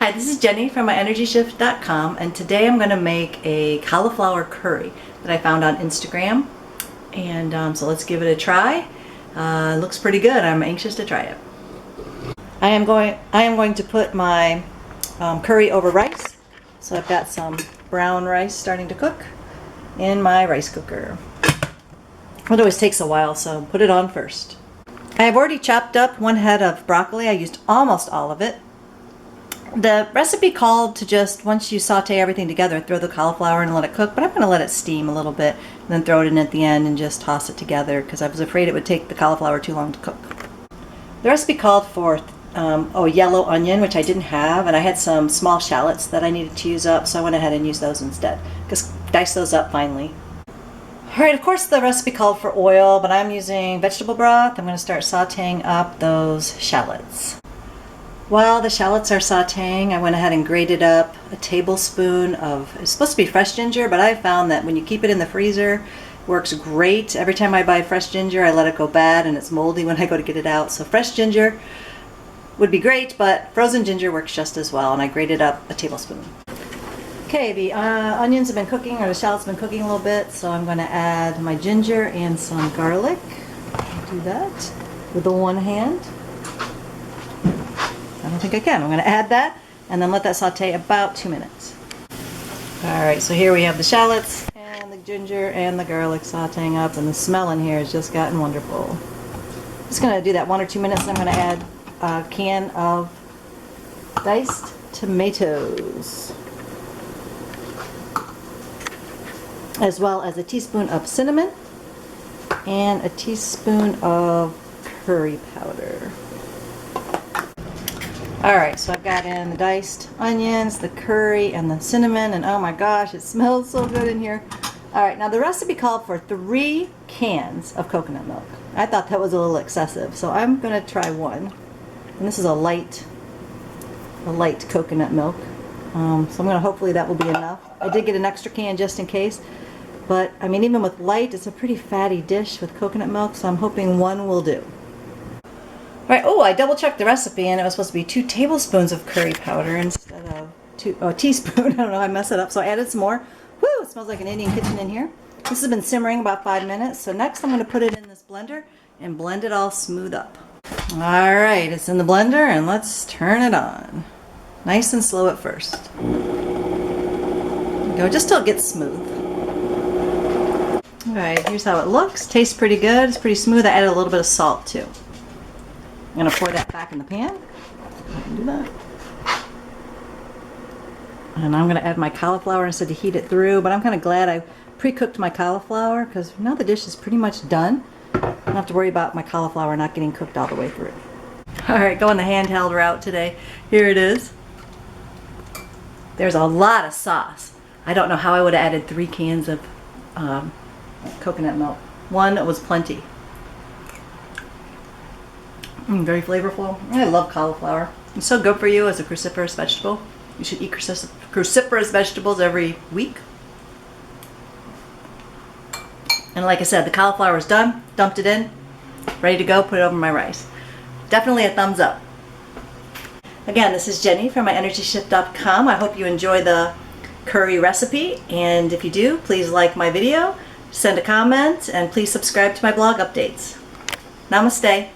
Hi, this is Jenny from myenergyshift.com, and today I'm going to make a cauliflower curry that I found on Instagram. And so let's give it a try. It looks pretty good. I'm anxious to try it. I am going to put my curry over rice. So I've got some brown rice starting to cook in my rice cooker. It always takes a while, so put it on first. I have already chopped up 1 head of broccoli. I used almost all of it. The recipe called to just, once you saute everything together, throw the cauliflower in and let it cook, but I'm going to let it steam a little bit and then throw it in at the end and just toss it together because I was afraid it would take the cauliflower too long to cook. The recipe called for yellow onion, which I didn't have, and I had some small shallots that I needed to use up, so I went ahead and used those instead. Just dice those up finely. Alright, of course the recipe called for oil, but I'm using vegetable broth. I'm going to start sauteing up those shallots. While the shallots are sauteing, I went ahead and grated up a tablespoon of, it's supposed to be fresh ginger, but I found that when you keep it in the freezer, it works great. Every time I buy fresh ginger, I let it go bad and it's moldy when I go to get it out. So fresh ginger would be great, but frozen ginger works just as well, and I grated up a tablespoon. Okay, the onions have been cooking, or the shallots have been cooking a little bit, so I'm going to add my ginger and some garlic. I'll do that with the one hand. I don't think I can. I'm going to add that and then let that saute about 2 minutes. Alright, so here we have the shallots and the ginger and the garlic sauteing up, and the smell in here has just gotten wonderful. Just going to do that 1 or 2 minutes, and I'm going to add a can of diced tomatoes, as well as a teaspoon of cinnamon and a teaspoon of curry powder. Alright, so I've got in the diced onions, the curry, and the cinnamon, and oh my gosh, it smells so good in here. Alright, now the recipe called for 3 cans of coconut milk. I thought that was a little excessive, so I'm going to try 1. And this is a light coconut milk. So I'm going to, hopefully that will be enough. I did get an extra can just in case, but I mean, even with light, it's a pretty fatty dish with coconut milk, so I'm hoping 1 will do. Right. Oh, I double checked the recipe, and it was supposed to be 2 tablespoons of curry powder instead of a teaspoon. I don't know, I messed it up, so I added some more. Woo, it smells like an Indian kitchen in here. This has been simmering about 5 minutes, so next I'm going to put it in this blender and blend it all smooth up. Alright, it's in the blender, and let's turn it on. Nice and slow at first. There we go, just till it gets smooth. Alright, here's how it looks. Tastes pretty good, it's pretty smooth. I added a little bit of salt too. I'm going to pour that back in the pan. I can do that. And I'm going to add my cauliflower instead to heat it through, but I'm kind of glad I pre-cooked my cauliflower because now the dish is pretty much done. I don't have to worry about my cauliflower not getting cooked all the way through. Alright, going the handheld route today. Here it is. There's a lot of sauce. I don't know how I would have added 3 cans of coconut milk. 1 was plenty. Very flavorful. I love cauliflower. It's so good for you as a cruciferous vegetable. You should eat cruciferous vegetables every week. And like I said, the cauliflower is done. Dumped it in. Ready to go. Put it over my rice. Definitely a thumbs up. Again, this is Jenny from myenergyshift.com. I hope you enjoy the curry recipe. And if you do, please like my video, send a comment, and please subscribe to my blog updates. Namaste.